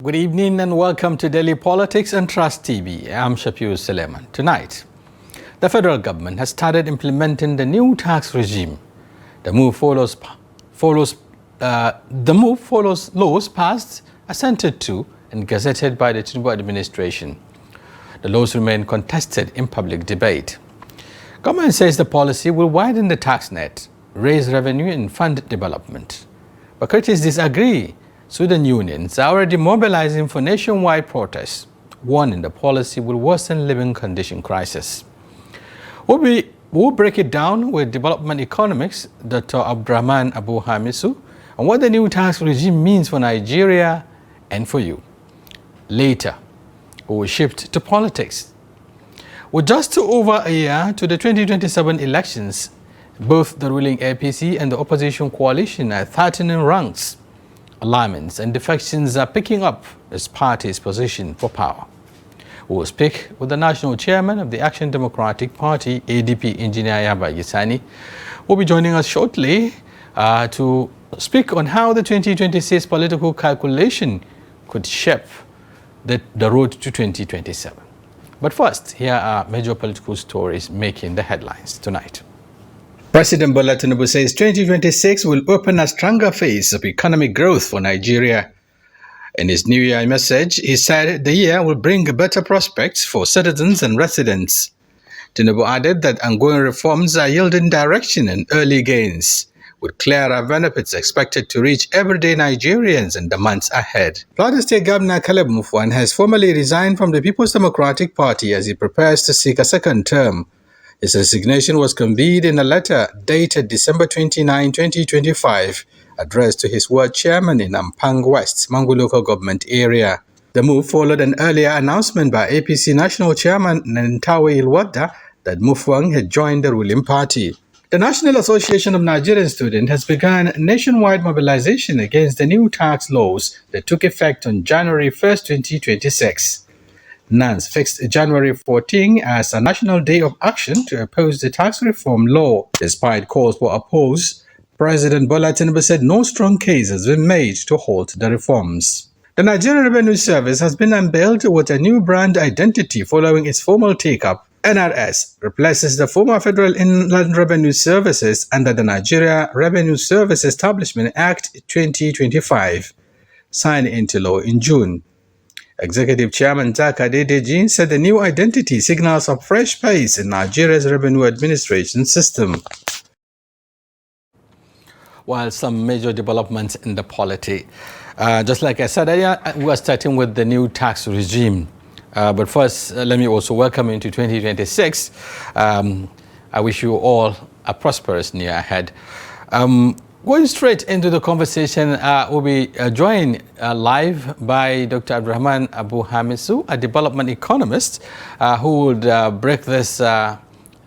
Good evening and welcome to Daily Politics and Trust TV. I'm Shafi'u Suleiman. Tonight, the federal government has started implementing the new tax regime. The move follows laws passed, assented to, and gazetted by the Tinubu administration. The laws remain contested in public debate. Government says the policy will widen the tax net, raise revenue, and fund development. But critics disagree. Student unions are already mobilizing for nationwide protests, warning the policy will worsen living condition crisis. We'll break it down with development economist Dr. Abdulrahman Abu-Hamisu on what the new tax regime means for Nigeria and for you. Later, we will shift to politics. With just over a year to the 2027 elections, both the ruling APC and the opposition coalition are tightening ranks. Alignments and defections are picking up as parties position for power. We will speak with the national chairman of the Action Democratic Party, ADP, Engineer Yaba Yisani. Will be joining us shortly to speak on how the 2026 political calculation could shape the road to 2027. But first, here are major political stories making the headlines tonight. President Bola Tinubu says 2026 will open a stronger phase of economic growth for Nigeria. In his New Year message, he said the year will bring better prospects for citizens and residents. Tinubu added that ongoing reforms are yielding direction and early gains, with clearer benefits expected to reach everyday Nigerians in the months ahead. Plateau State Governor Caleb Mutfwang has formally resigned from the People's Democratic Party as he prepares to seek a second term. His resignation was conveyed in a letter dated December 29, 2025, addressed to his ward chairman in Ampang West, Mangu local government area. The move followed an earlier announcement by APC National Chairman Nentawe Ilwada that Mutfwang had joined the ruling party. The National Association of Nigerian Students has begun nationwide mobilization against the new tax laws that took effect on January 1, 2026. NANS fixed January 14 as a national day of action to oppose the tax reform law. Despite calls for oppose, President Bola Tinubu said no strong case has been made to halt the reforms. The Nigerian Revenue Service has been unveiled with a new brand identity following its formal take-up. NRS replaces the former Federal Inland Revenue Services under the Nigeria Revenue Service Establishment Act 2025, signed into law in June. Executive Chairman Zaka Dedeji said the new identity signals a fresh pace in Nigeria's revenue administration system. While some major developments in the polity, just like I said earlier, we are starting with the new tax regime. But first, let me also welcome you into 2026. I wish you all a prosperous year ahead. Going straight into the conversation, we'll be joined live by Dr. Abdulrahman Abu-Hamisu, a development economist who would break this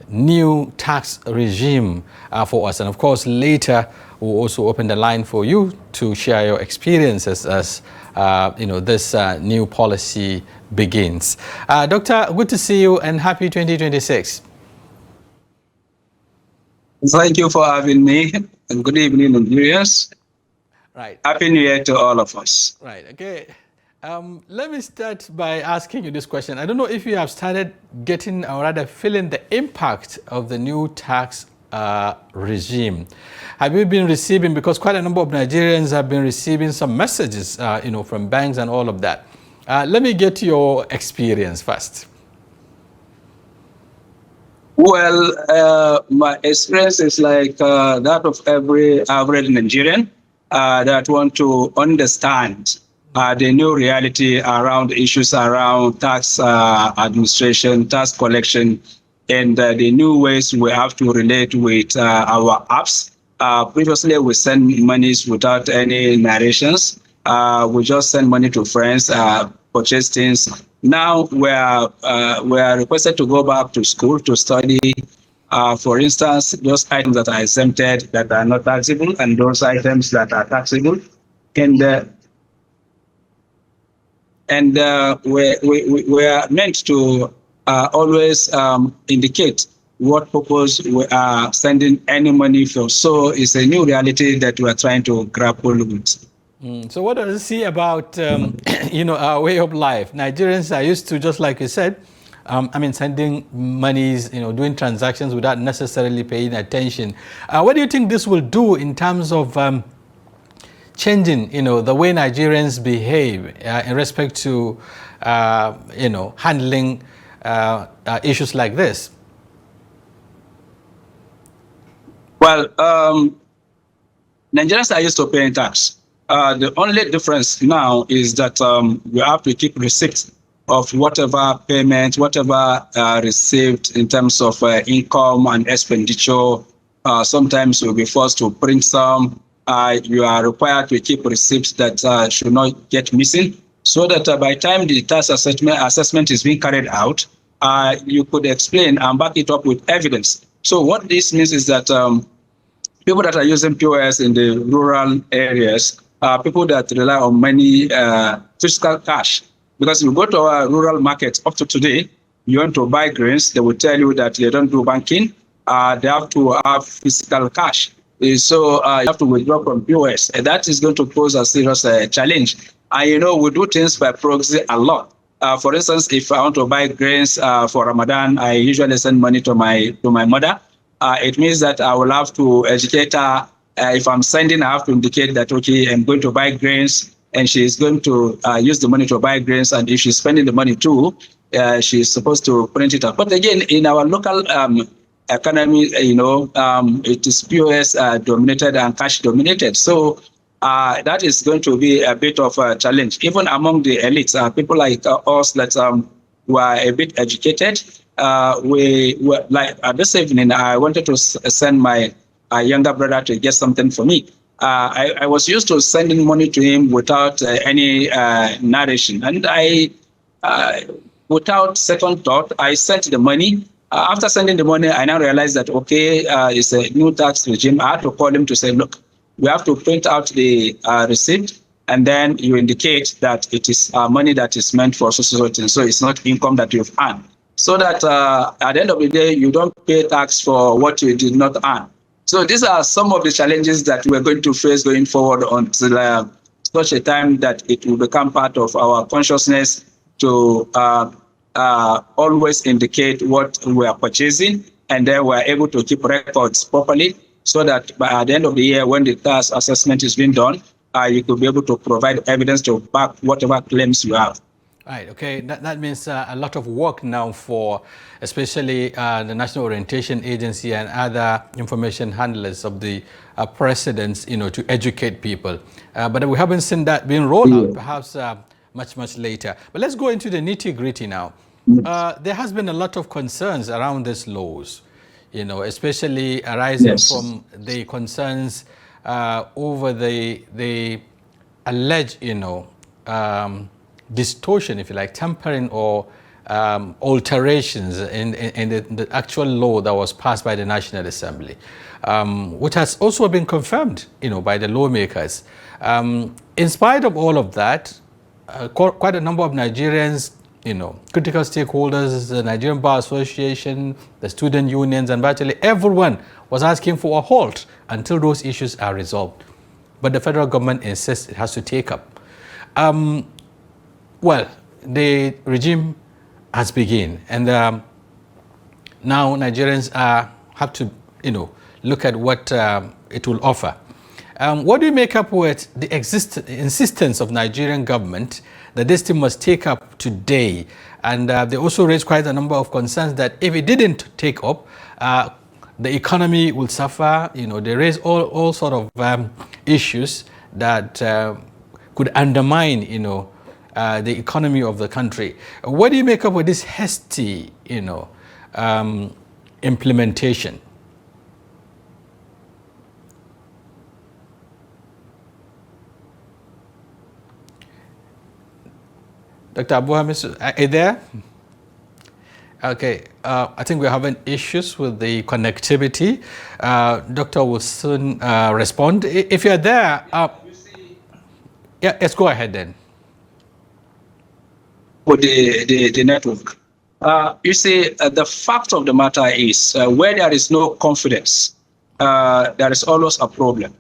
new tax regime for us. And of course, later we'll also open the line for you to share your experiences as this new policy begins. Doctor, good to see you and happy 2026. Thank you for having me, and good evening, Nigerians. Right. Happy New Year to all of us. Right. Okay. Let me start by asking you this question. I don't know if you have started getting, or rather feeling, the impact of the new tax regime. Have you been receiving, because quite a number of Nigerians have been receiving some messages, from banks and all of that. Let me get your experience first. Well, my experience is like that of every average Nigerian that want to understand the new reality around issues around tax administration, tax collection, and the new ways we have to relate with our apps. Previously, we send monies without any narrations. We just send money to friends, purchase things. Now we are requested to go back to school to study. For instance, those items that are exempted that are not taxable, and those items that are taxable, and we are meant to always indicate what purpose we are sending any money for. So it's a new reality that we are trying to grapple with. So what does it say about, our way of life? Nigerians are used to, just like you said, sending monies, doing transactions without necessarily paying attention. What do you think this will do in terms of changing, the way Nigerians behave in respect to, handling issues like this? Well, Nigerians are used to paying tax. The only difference now is that we have to keep receipts of whatever payment, whatever received in terms of income and expenditure. Sometimes you'll be forced to print some. You are required to keep receipts that should not get missing, so that by the time the tax assessment is being carried out, you could explain and back it up with evidence. So what this means is that people that are using POS in the rural areas are people that rely on money, physical cash. Because if you go to our rural markets up to today, you want to buy grains, they will tell you that they don't do banking. They have to have physical cash. So you have to withdraw from POS. And that is going to pose a serious challenge. And, we do things by proxy a lot. For instance, if I want to buy grains for Ramadan, I usually send money to my mother. It means that I will have to educate her. If I'm sending, I have to indicate that, okay, I'm going to buy grains, and she's going to use the money to buy grains. And if she's spending the money too, she's supposed to print it out. But again, in our local economy, it is POS dominated and cash dominated. So that is going to be a bit of a challenge, even among the elites. People like us that were a bit educated. We were like this evening, I wanted to send my younger brother to get something for me. I was used to sending money to him without any narration, and without second thought, I sent the money. After sending the money, I now realized that, okay, it's a new tax regime. I had to call him to say, look, we have to print out the receipt, and then you indicate that it is money that is meant for society, so it's not income that you've earned. So that at the end of the day, you don't pay tax for what you did not earn. So these are some of the challenges that we're going to face going forward until such a time that it will become part of our consciousness to always indicate what we are purchasing, and then we're able to keep records properly, so that by the end of the year, when the tax assessment is being done, you could be able to provide evidence to back whatever claims you have. Right, okay, that means a lot of work now for especially the National Orientation Agency and other information handlers of the presidents, to educate people. But we haven't seen that being rolled out, perhaps much later. But let's go into the nitty-gritty now. There has been a lot of concerns around these laws, especially arising from the concerns over the alleged, distortion, if you like, tampering or alterations in the actual law that was passed by the National Assembly, which has also been confirmed, by the lawmakers. In spite of all of that, quite a number of Nigerians, critical stakeholders, the Nigerian Bar Association, the student unions, and virtually everyone was asking for a halt until those issues are resolved. But the federal government insists it has to take up. Well, the regime has begun, and now Nigerians have to, look at what it will offer. What do you make up with the insistence of Nigerian government that this thing must take up today? And they also raised quite a number of concerns that if it didn't take up, the economy will suffer. They raise all sort of issues that could undermine, the economy of the country. What do you make up with this hasty, implementation? Dr. Abu-Hamisu, are you there? Okay, I think we're having issues with the connectivity. Doctor will soon respond. If you're there, yeah, let's go ahead then. With the network. You see, the fact of the matter is where there is no confidence, there is always a problem.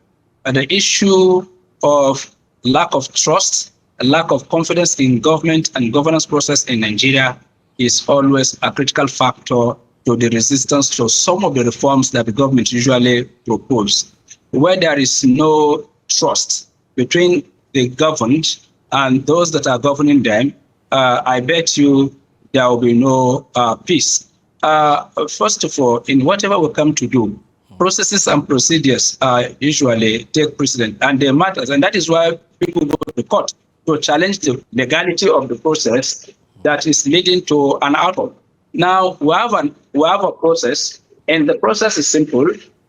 And the issue of lack of trust, a lack of confidence in government and governance process in Nigeria is always a critical factor to the resistance to some of the reforms that the government usually propose. Where there is no trust between the governed and those that are governing them, I bet you there will be no peace. First of all, in whatever we come to do, processes and procedures usually take precedence, and they matter, and that is why people go to court to challenge the legality of the process that is leading to an outcome. Now we have a process, and the process is simple.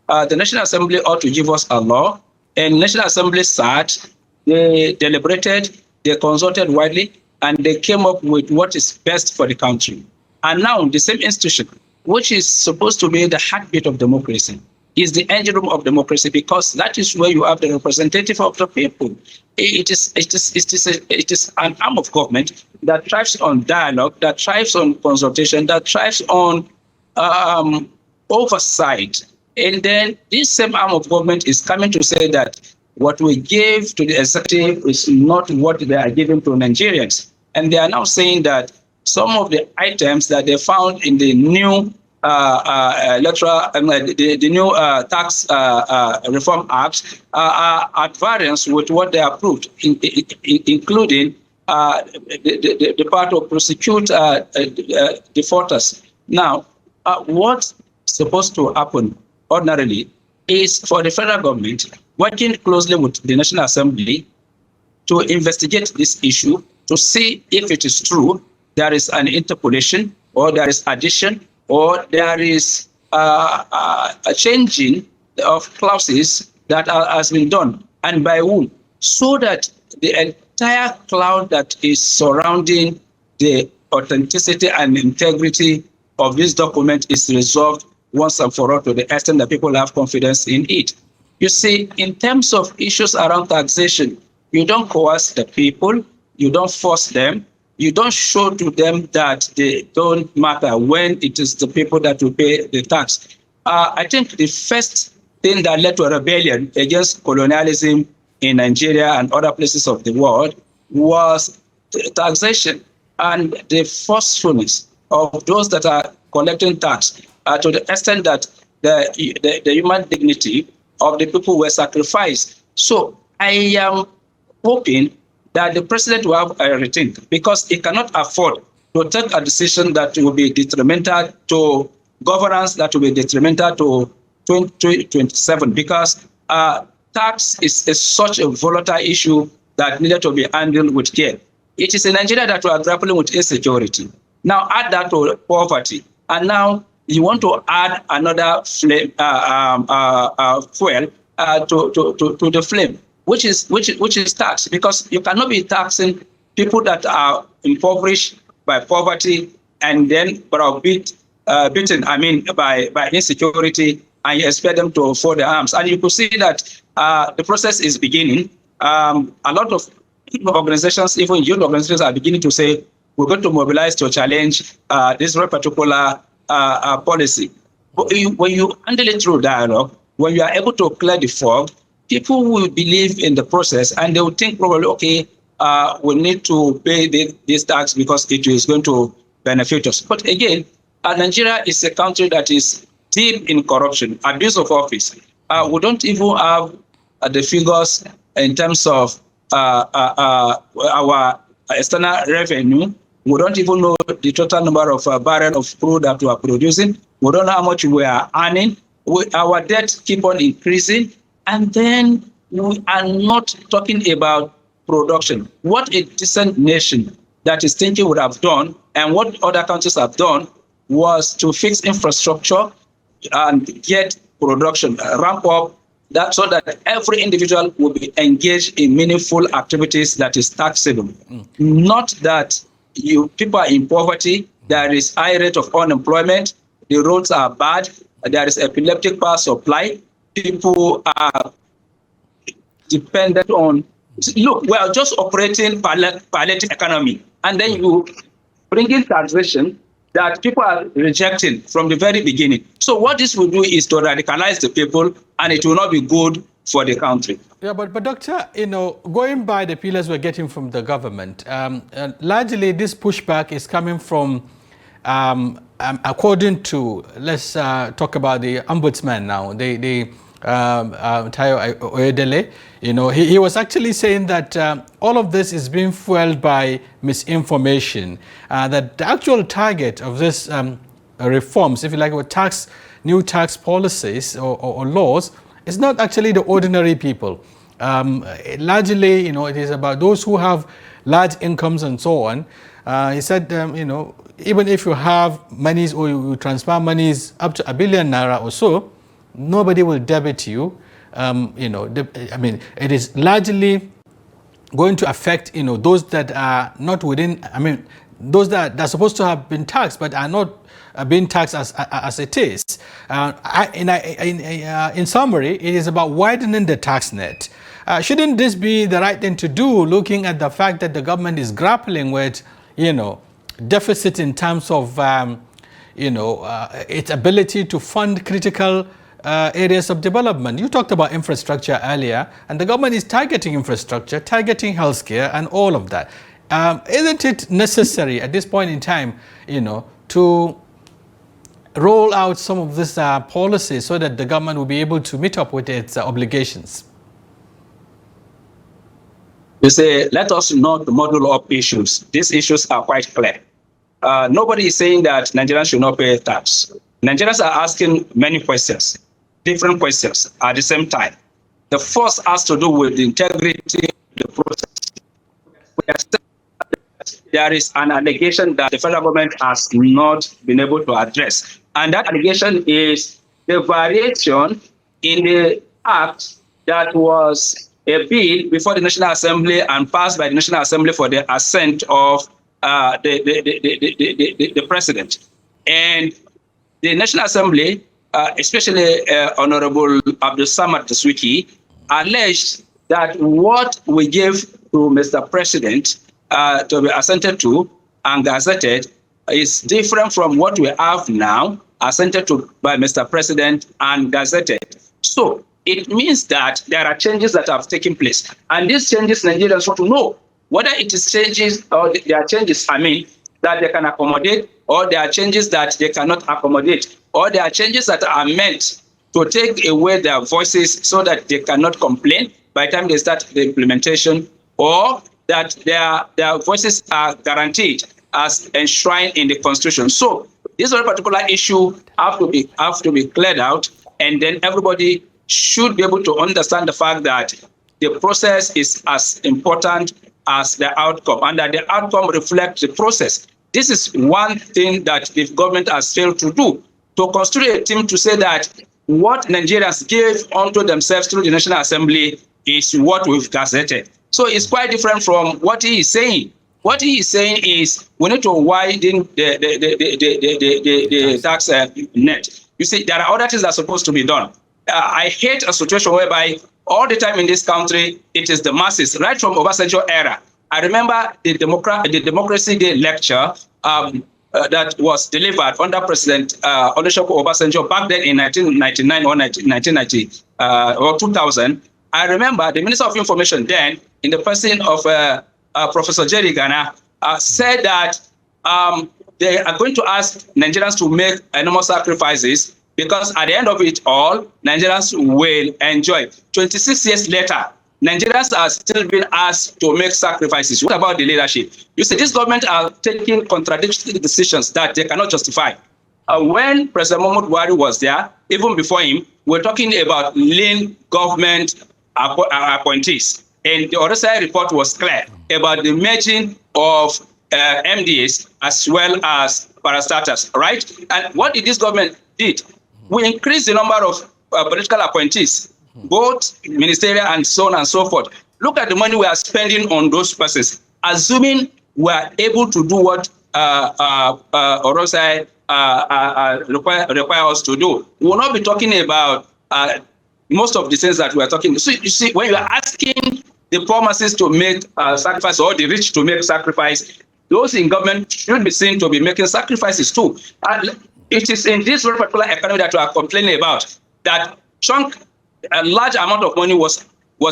The National Assembly ought to give us a law, and National Assembly sat, they deliberated, they consulted widely, and they came up with what is best for the country. And now the same institution, which is supposed to be the heartbeat of democracy, is the engine room of democracy, because that is where you have the representative of the people. It is an arm of government that thrives on dialogue, that thrives on consultation, that thrives on oversight. And then this same arm of government is coming to say that what we give to the executive is not what they are giving to Nigerians. And they are now saying that some of the items that they found in the new electoral, the new tax reform act are at variance with what they approved, including the part of prosecute defaulters. Now, what's supposed to happen ordinarily is for the federal government working closely with the National Assembly to investigate this issue, to see if it is true there is an interpolation, or there is addition, or there is a changing of clauses that has been done, and by whom, so that the entire cloud that is surrounding the authenticity and integrity of this document is resolved once and for all, to the extent that people have confidence in it. You see, in terms of issues around taxation, you don't coerce the people, you don't force them, you don't show to them that they don't matter when it is the people that will pay the tax. I think the first thing that led to a rebellion against colonialism in Nigeria and other places of the world was taxation, and the forcefulness of those that are collecting tax to the extent that the human dignity of the people were sacrificed. So I am hoping that the president will have a rethink, because he cannot afford to take a decision that will be detrimental to governance, that will be detrimental to 2027, because tax is such a volatile issue that needed to be handled with care. It is in Nigeria that we are grappling with insecurity. Now add that to poverty, and now you want to add another flame, fuel to the flame, which is tax, because you cannot be taxing people that are impoverished by poverty and then beaten, by insecurity, and you expect them to fold their arms. And you could see that the process is beginning. A lot of organizations, even youth organizations, are beginning to say we're going to mobilize to challenge this very particular policy. But when you handle it through dialogue, when you are able to clear the fog, people will believe in the process, and they will think probably, okay, we need to pay this tax because it is going to benefit us. But again, Nigeria is a country that is deep in corruption, abuse of office. We don't even have the figures in terms of our external revenue. We don't even know the total number of barrels of crude that we are producing. We don't know how much we are earning. Our debt keep on increasing. And then we are not talking about production. What a decent nation that is thinking would have done, and what other countries have done, was to fix infrastructure and get production, ramp up, that so that every individual will be engaged in meaningful activities that is taxable. Not that people are in poverty, there is high rate of unemployment, the roads are bad, there is epileptic power supply, people are dependent on, look, we are just operating palliative economy, and then you bring in taxation that people are rejecting from the very beginning. So what this will do is to radicalize the people, and it will not be good for the country. Yeah, but Doctor, going by the pillars we're getting from the government, largely this pushback is coming from, according to, let's talk about the ombudsman now, Tayo Oyedele. He was actually saying that all of this is being fueled by misinformation, that the actual target of this reforms, if you like, with new tax policies or laws, is not actually the ordinary people. Largely, it is about those who have large incomes and so on. He said, even if you have monies or you transfer monies up to 1 billion naira or so, nobody will debit you. It is largely going to affect, those that are not within, those that are supposed to have been taxed but are not being taxed as it is. In summary, it is about widening the tax net. Shouldn't this be the right thing to do, looking at the fact that the government is grappling with, deficit in terms of, its ability to fund critical areas of development? You talked about infrastructure earlier, and the government is targeting infrastructure, targeting healthcare, and all of that. Isn't it necessary at this point in time, to roll out some of these policies so that the government will be able to meet up with its obligations? You say, let us not model up issues. These issues are quite clear. Nobody is saying that Nigerians should not pay tax. Nigerians are asking many questions, different questions at the same time. The first has to do with the integrity of the process. There is an allegation that the federal government has not been able to address. And that allegation is the variation in the act that was a bill before the National Assembly and passed by the National Assembly for the assent of the president. And the National Assembly, especially Honorable Abdul-Samad Taswiki, alleged that what we gave to Mr. President to be assented to and gazetted is different from what we have now, assented to by Mr. President and gazetted. So it means that there are changes that have taken place. And these changes, Nigerians want to know whether it is changes or there are changes, that they can accommodate, or there are changes that they cannot accommodate, or there are changes that are meant to take away their voices so that they cannot complain by the time they start the implementation, or that their voices are guaranteed as enshrined in the Constitution. So this very particular issue have to be cleared out, and then everybody should be able to understand the fact that the process is as important as the outcome, and that the outcome reflects the process. This is one thing that the government has failed to do, to constitute a team to say that what Nigerians gave unto themselves through the National Assembly is what we've gazetted. So it's quite different from what he is saying. What he is saying is we need to widen the tax net. You see, there are other things that are supposed to be done. I hate a situation whereby all the time in this country, it is the masses, right from Obasanjo era. I remember the Democracy Day lecture that was delivered under President Olusegun Obasanjo back then in 1999 or 1990 or 2000. I remember the Minister of Information then, in the person of Professor Jerry Ghana, said that they are going to ask Nigerians to make enormous sacrifices, because at the end of it all, Nigerians will enjoy. 26 years later, Nigerians are still being asked to make sacrifices. What about the leadership? You see, this government are taking contradictory decisions that they cannot justify. When President Muhammadu Buhari was there, even before him, we're talking about lean government appointees. And the Oresai report was clear about the merging of MDAs as well as parastatals, right? And what did this government did? We increased the number of political appointees, both ministerial and so on and so forth. Look at the money we are spending on those persons. Assuming we are able to do what Oresai require us to do, we will not be talking about most of the things that we are talking. So you see, when you are asking the poor masses to make sacrifice, or the rich to make sacrifice, those in government should be seen to be making sacrifices too. And it is in this particular economy that we are complaining about, that chunk a large amount of money was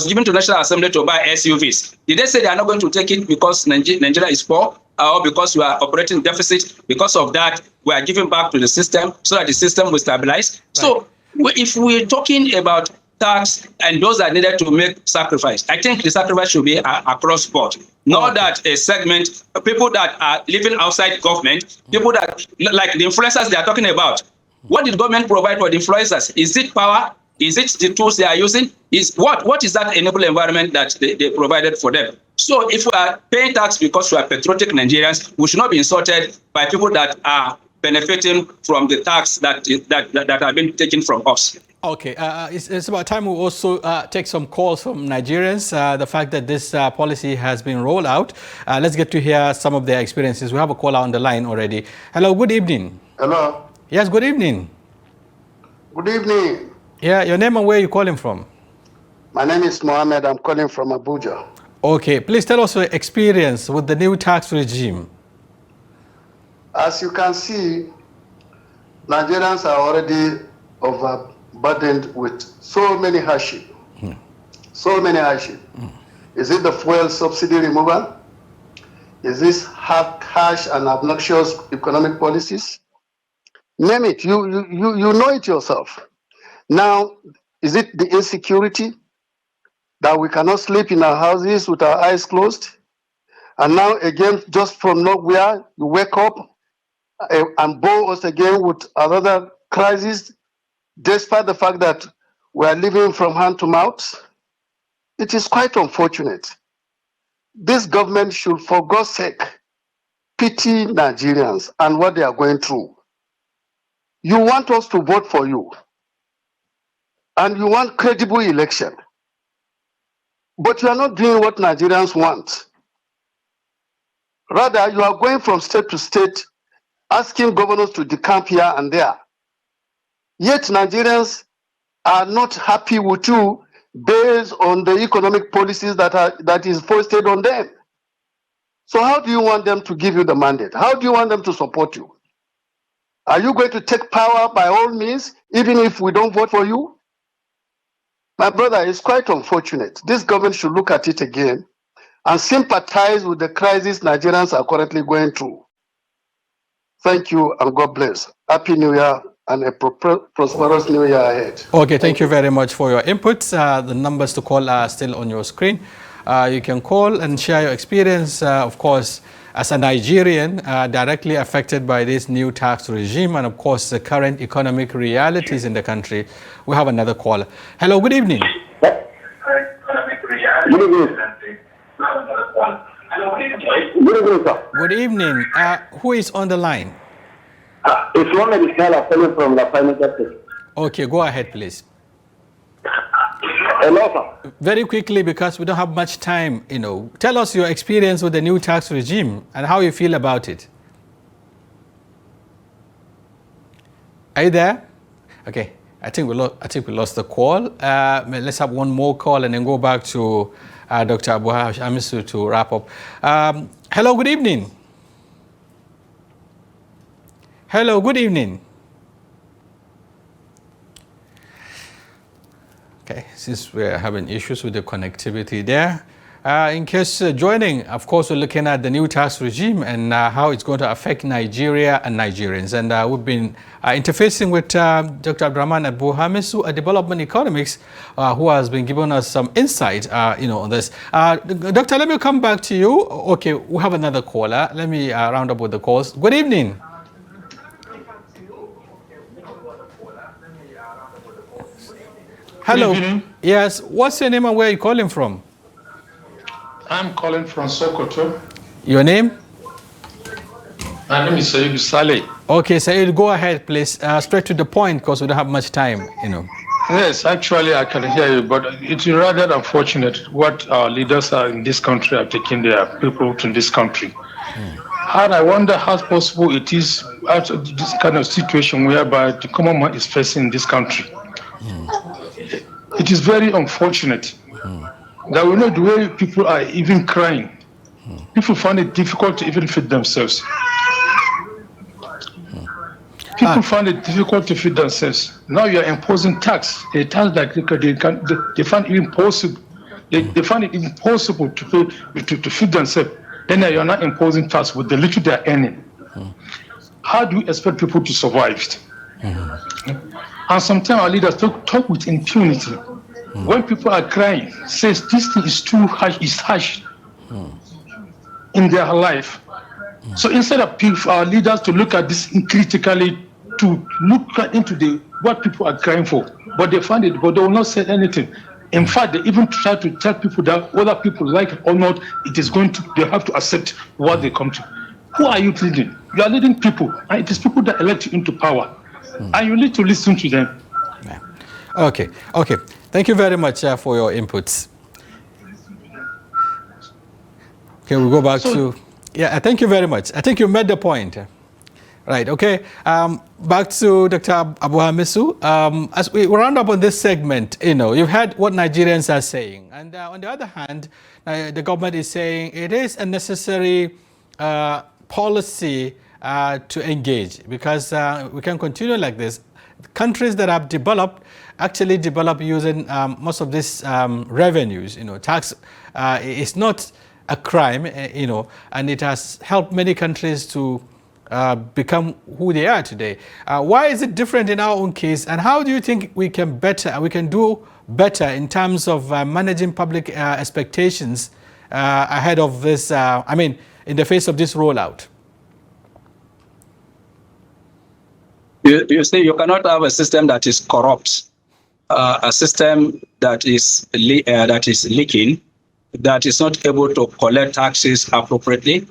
given to National Assembly to buy SUVs. Did they say they are not going to take it because Nigeria is poor, or because we are operating deficit? Because of that, we are giving back to the system so that the system will stabilize. Right. So if we're talking about tax and those that needed to make sacrifice, I think the sacrifice should be across board. Not that a segment, people that are living outside government, people that, like the influencers they are talking about. What did government provide for the influencers? Is it power? Is it the tools they are using? What is that enable environment that they provided for them? So if we are paying tax because we are patriotic Nigerians, we should not be insulted by people that are benefiting from the tax that have been taken from us. Okay, it's about time we also take some calls from Nigerians. The fact that this policy has been rolled out. Let's get to hear some of their experiences. We have a caller on the line already. Hello, good evening. Hello. Yes, good evening. Good evening. Yeah, your name and where are you calling from? My name is Mohammed. I'm calling from Abuja. Okay, please tell us your experience with the new tax regime. As you can see, Nigerians are already overburdened with so many hardship. So many hardship. Is it the fuel subsidy removal? Is this harsh and obnoxious economic policies? Name it. You know it yourself. Now, is it the insecurity that we cannot sleep in our houses with our eyes closed? And now again, just from nowhere, you wake up and bore us again with another crisis, despite the fact that we are living from hand to mouth. It is quite unfortunate. This government should, for God's sake, pity Nigerians and what they are going through. You want us to vote for you, and you want credible election, but you are not doing what Nigerians want. Rather, you are going from state to state, asking governors to decamp here and there. Yet Nigerians are not happy with you based on the economic policies that is foisted on them. So how do you want them to give you the mandate? How do you want them to support you? Are you going to take power by all means, even if we don't vote for you? My brother, it's quite unfortunate. This government should look at it again and sympathize with the crisis Nigerians are currently going through. Thank you and God bless. Happy New Year and a prosperous New Year ahead. Okay, thank you very much for your input. The numbers to call are still on your screen. You can call and share your experience, of course, as a Nigerian directly affected by this new tax regime and, of course, the current economic realities in the country. We have another caller. Hello, good evening. Good evening. Good evening, sir. Good evening. Who is on the line? It's one of the calling from La Financial. Okay, go ahead, please. Hello, sir. Very quickly, because we don't have much time, tell us your experience with the new tax regime and how you feel about it. Are you there? Okay, I think we lost the call. Let's have one more call and then go back to Dr. Abu-Hamisu to wrap up. Hello, good evening. Hello, good evening. Okay, since we're having issues with the connectivity there, in case joining, of course, we're looking at the new tax regime and how it's going to affect Nigeria and Nigerians. And we've been interfacing with Dr. Abdulrahman Abu-Hamisu, a development economist, who has been giving us some insight, on this. Doctor, let me come back to you. Okay, we have another caller. Let me round up with the calls. Good evening. Hello. Yes. What's your name and where are you calling from? I'm calling from Sokoto. Your name? My name is Said Saleh. Okay, Said, go ahead, please. Straight to the point, because we don't have much time, Yes, actually, I can hear you, but it's rather unfortunate what our leaders are in this country are taking their people to this country. And I wonder how possible it is out of this kind of situation whereby the common man is facing in this country. It is very unfortunate that we know the way people are even crying. People find it difficult to even feed themselves. People find it difficult to feed themselves. Now you are imposing tax, a tax that they find it impossible. They find it impossible to feed themselves. Then you are not imposing tax with the little they are earning. How do you expect people to survive? And sometimes our leaders talk with impunity. When people are crying, says this thing is too harsh, it's harsh in their life. So instead of our leaders to look at this critically, to look into what people are crying for, but they find it, but they will not say anything. In fact, they even try to tell people that whether people like it or not, they have to accept what they come to. Who are you leading? You are leading people, and it is people that elect you into power, and you need to listen to them. Okay. Thank you very much for your inputs. Okay, we'll go back to... Yeah, thank you very much. I think you made the point. Right, okay. Back to Dr. Abu-Hamisu. As we round up on this segment, you've heard what Nigerians are saying. And on the other hand, the government is saying it is a necessary policy to engage, because we can continue like this. Countries that have developed actually develop using most of these revenues. Tax is not a crime, and it has helped many countries to become who they are today. Why is it different in our own case, and how do you think we can do better in terms of managing public expectations ahead of this, in the face of this rollout? You see, you cannot have a system that is corrupt, a system that is leaking, that is not able to collect taxes appropriately.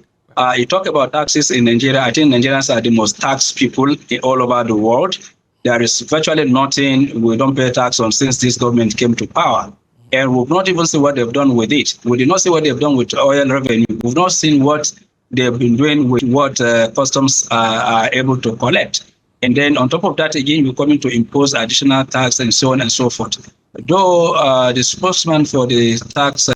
You talk about taxes in Nigeria. I think Nigerians are the most taxed people all over the world. There is virtually nothing we don't pay tax on since this government came to power. And we've not even seen what they've done with it. We did not see what they've done with oil revenue. We've not seen what they've been doing with what customs are able to collect. And then on top of that, again, we're coming to impose additional tax and so on and so forth. Though the spokesman for the tax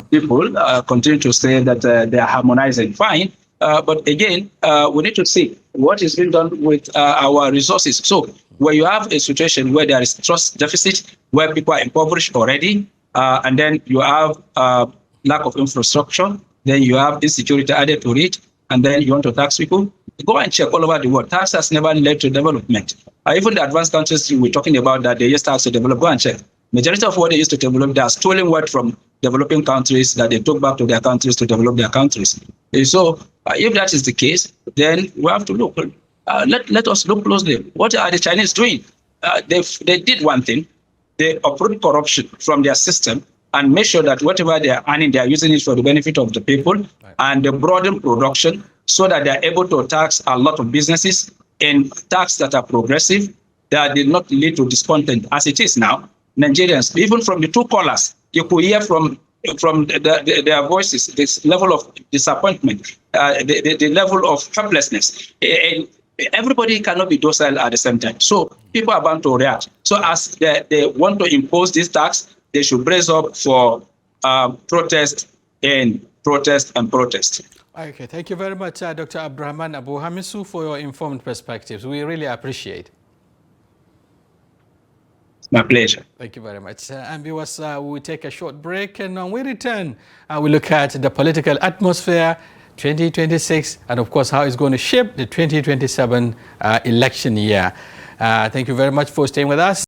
people continue to say that they are harmonizing, fine. But again, we need to see what is being done with our resources. So where you have a situation where there is trust deficit, where people are impoverished already, and then you have lack of infrastructure, then you have insecurity added to it, and then you want to tax people, go and check all over the world. Tax has never led to development. Even the advanced countries we're talking about that they use tax to develop, go and check. Majority of what they used to develop, they are stealing what from developing countries that they took back to their countries to develop their countries. And so if that is the case, then we have to look. Let us look closely. What are the Chinese doing? They did one thing. They uproot corruption from their system and make sure that whatever they are earning, they are using it for the benefit of the people, right. And they broaden production so that they are able to tax a lot of businesses and tax that are progressive, that did not lead to discontent as it is now. Nigerians, even from the two callers, you could hear from their voices this level of disappointment, the level of helplessness. Everybody cannot be docile at the same time. So people are bound to react. So as they want to impose this tax, they should brace up for protest. Okay, thank you very much, Dr. Abdulrahman Abu-Hamisu, for your informed perspectives. We really appreciate. My pleasure. Thank you very much. And viewers, we'll take a short break, and when we return, we look at the political atmosphere 2026 and of course how it's going to shape the 2027 election year. Thank you very much for staying with us.